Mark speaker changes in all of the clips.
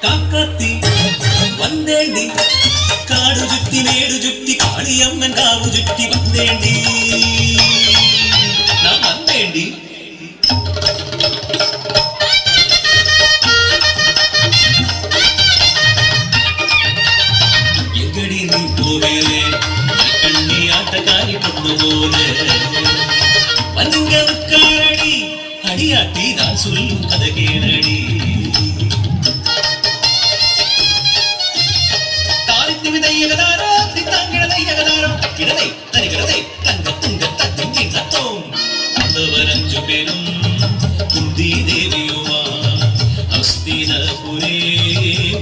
Speaker 1: കാക്കാത്തി വന്നേണ്ടി കാടു ചുറ്റി മേടു ചുറ്റി കാളിയമ്മൻ കാവു ചുറ്റി വന്നേണ്ടി നാം വന്നേണ്ടി എങ്കടി നീ പോവേലേ കണ്ണി ആട്ടക്കാരി കൊണ്ടുപോലെ വന്നുകാരടി അടിയാട്ടി ഞാൻ ചൊല്ലും കഥ കേളടി പേരും കുന്തി ദേവിയുമാ ഹസ്തിനപുരേ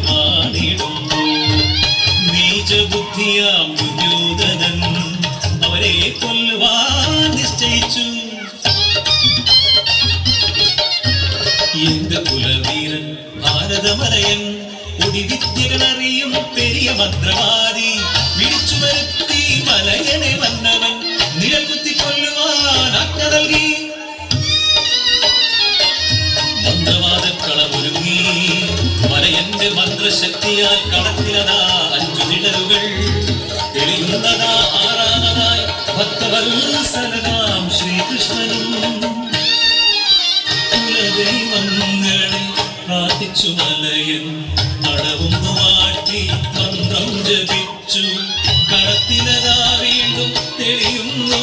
Speaker 1: പാടിടുന്നു നീചബുദ്ധിയാം ദുര്യോധനൻ അവരെ കൊല്ലുവാൻ നിശ്ചയിച്ചു എന്റെ കുലവീരൻ ഭാരതമലയൻ ഒടിവിദ്യകളറിയും പെരിയ മന്ത്രവാദി വിളിച്ചു വരുത്തി മലയനെ വന്നവൻ നിഴൽ കുത്തി കൊല്ലുവാൻ ആജ്ഞ നൽകി മന്ത്രവാദക്കളമൊരുങ്ങി മലയന്റെ മന്ത്രശക്തിയാൽ കളത്തിലതാ 5 നിഴലുകൾ തെളിയുന്നതാ 6ാമതായി ഭക്തവത്സലനാം ശ്രീകൃഷ്ണനും കുലദൈവങ്ങളെ പ്രാർത്ഥിച്ചു മലയൻ നടവുന്നു മാറ്റി മന്ത്രം ജപിച്ചു കളത്തിലതാ വീണ്ടും തെളിയുന്നു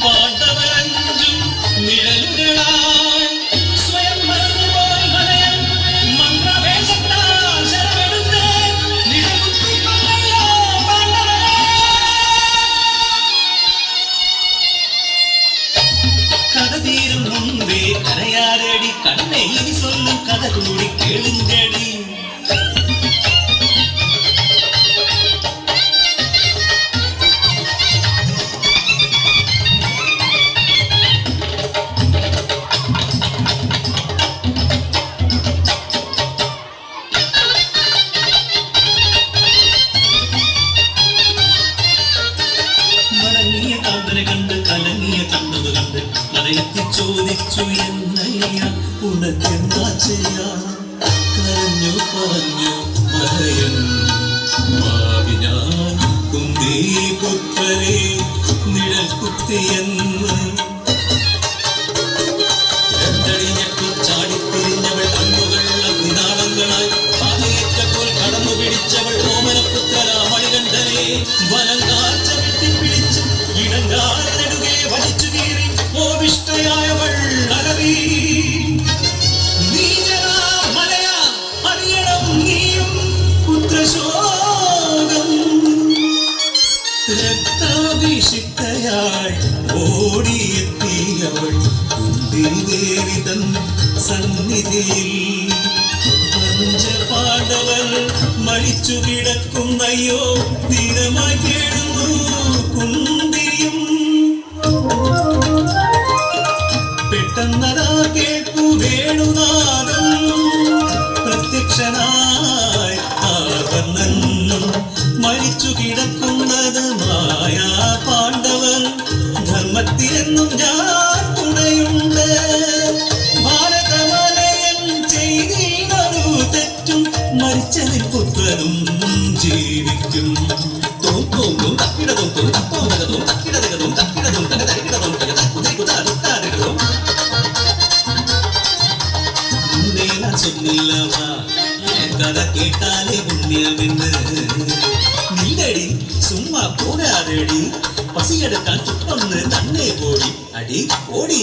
Speaker 1: പാണ്ഡവരഞ്ചും നിഴലുകളായി സ്വയം മറന്നുപോയി മലയൻ മന്ത്രവേഷത്താൽ ശരമെടുത്ത് നിഴൽകുത്തിക്കൊണ്ടല്ലോ പാണ്ഡവരെ. കഥ തീരും മുമ്പേ കരയാരടി കണ്ണേ ഇനി சொல்லும் കഥ കൂടി കേളുങ്കടി കണ്ട് കലങ്ങിയ കണ്ണത് കണ്ട് മലയെത്തി ചോദിച്ചു എന്നയ്യ ഉണക്കെന്താ ചെയ്യാ കരഞ്ഞു പറഞ്ഞു മലയൻ ഭാവി ഞാൻ കുന്തി പുത്രരെ നിഴൽ കുത്തിയെന്ന് രണ്ടടി ഞെട്ടി ചാടിത്തിരിഞ്ഞവൾ കണ്ണുകളുള്ള നിനാളങ്ങളായി പാതയേറ്റപ്പോൾ കടന്നു പിടിച്ചവൾ ഓമനപുത്രരാ മണികണ്ഠനെ വലം കാഴ്ച വെട്ടിപ്പിടിച്ചു ഇടങ്കാലെടുകെ വലിച്ചു കീറി ഓവിഷ്ടയായവൾ അലറി മലയ അറിയണം നീയും പുത്രശോകം രക്താഭിഷിക്തയായി ഓടിയെത്തിയവൾ കുന്തിദേവി തൻ സന്നിധിയിൽ പഞ്ചപാണ്ഡവർ മരിച്ചു കിടക്കുന്നയ്യോ ധീരമായി കേടുന്നു കുന്തിയും പെട്ടെന്നതാ കേൾക്കു വേണുനാദം പ്രത്യക്ഷനായി ആവർണ്ണൻ മരിച്ചു കിടക്കുന്നത് മായാ പാണ്ഡവൻ ധർമ്മത്തിലെന്നും ഞാൻ തുണയുണ്ട് ഭാരതമലയൻ ചെയ്തിടൊരു തെറ്റും മരിച്ചതിൽ പുത്രനും ജീവിക്കും சொன்னில்லவா என் கதை கேட்டாலே புண்ணியமென்னு நில்லடி சும்மா போடாதடி பசி எடுத்தான் சுத்தம்னு தண்ணே போடி அடி ஓடி